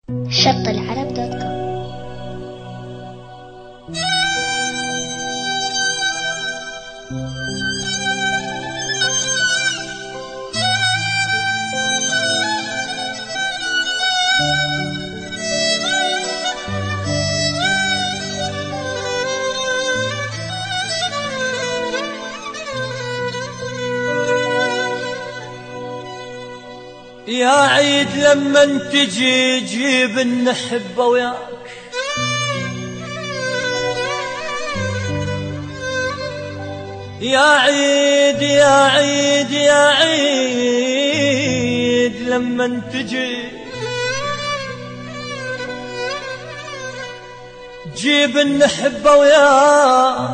شطالعرب.com. يا عيد لمن تجي جيب النحبة وياك، يا عيد يا عيد يا عيد لمن تجي جيب النحبة وياك،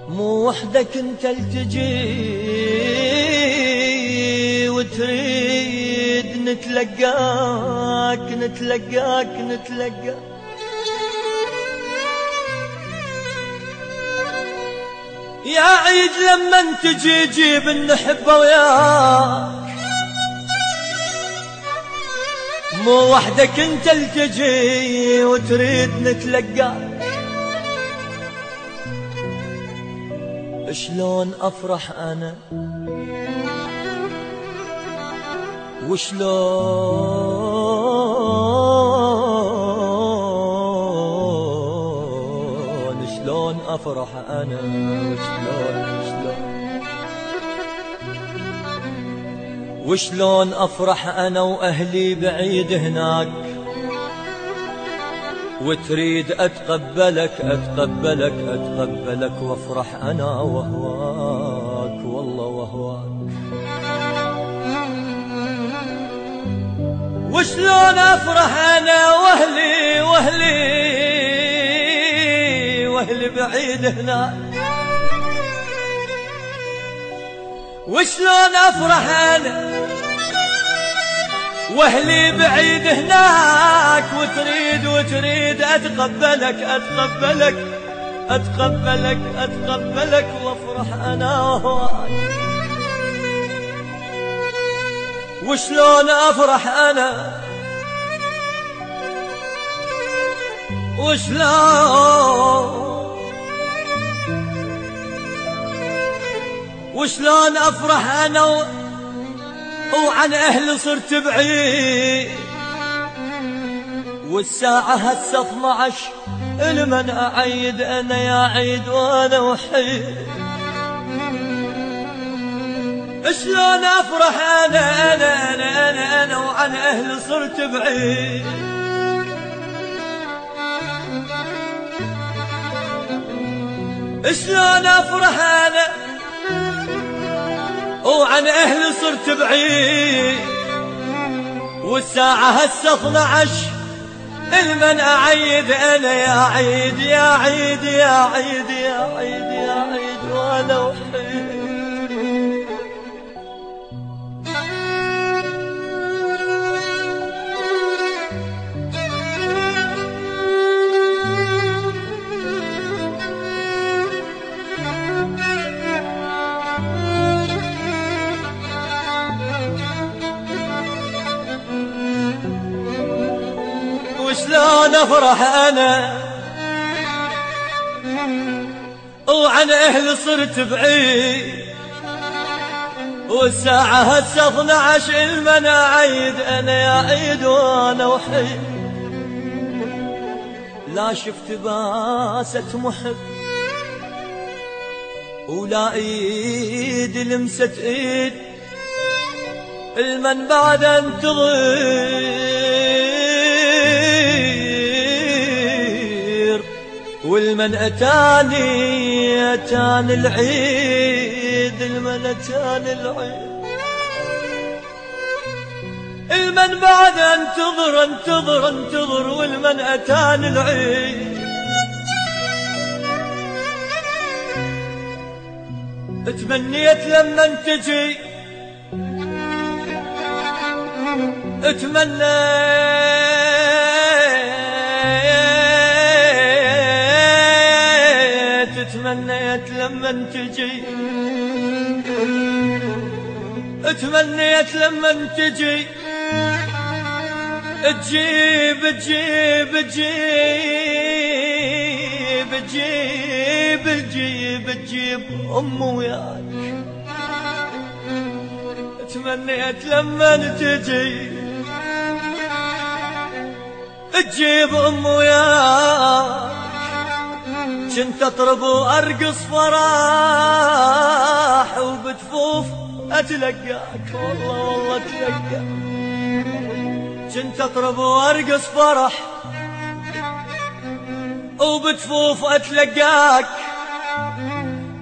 مو وحدك انت التجي وتريد نتلقاك نتلقاك نتلقاك. يا عيد لمن تجي جيب النحبة وياك، مو وحدك انت التجي وتريد نتلقاك. شلون افرح انا شلون افرح انا وشلون افرح انا واهلي بعيد هناك، وتريد اتقبلك اتقبلك اتقبلك وافرح انا وهواك والله وهواك. وشلون افرح انا واهلي بعيد هناك، وشلون افرح انا واهلي بعيد هناك، وتريد اتقبلك اتقبلك اتقبلك اتقبلك وافرح انا وهواك. وشلون افرح انا وشلون افرح انا وعن اهلي صرت بعيد، والساعة هسه 12 لمن اعيد انا يا عيد وانا وحيد. شلون افرح انا وعن اهلي صرت بعيد، شلون افرح انا وعن اهلي صرت بعيد، والساعة هسه 12 لمن اعيد انا يا عيد يا عيد يا عيد يا عيد يا عيد وانا وحيد. وشلون افرح انا وعن اهلي صرت بعيد، والساعة هسه 12 لمن اعيد انا يا عيد وانا وحيد. لا شفت باسة محب ولا ايد لمست ايد، المن بعد انتظر والمن اتاني العيد، المن اتاني العيد، المن بعد انتظر والمن اتاني العيد. اتمنيت لما تجي تمنيت لما تجي تمنيت لما تجي تجيب تجيب تجيب تجيب تجيب تجيب أم وياك. تمنيت لما تجي تجيب أم وياك، كنت أطرب وأرقص فراح وبتفوف أتلقاك، والله والله أتلقاك. كنت أطرب وأرقص فرح وبتفوف أتلقاك،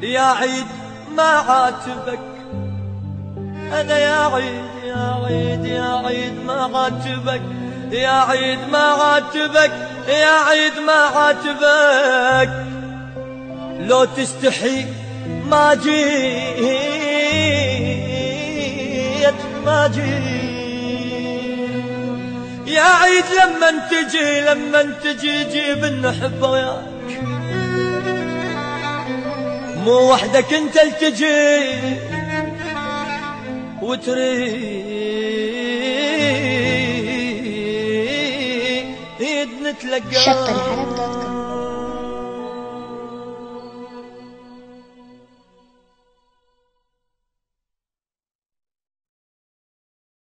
يا عيد ما عاتبك أنا، يا عيد يا عيد يا عيد ما عاتبك، يا عيد ما عاتبك، يا عيد ما عاتبك. لو تستحي ما جيت ما جيت، يا عيد لما تجي جيب النحبة وياك، مو وحدك انت التجي وتريد نتلقى.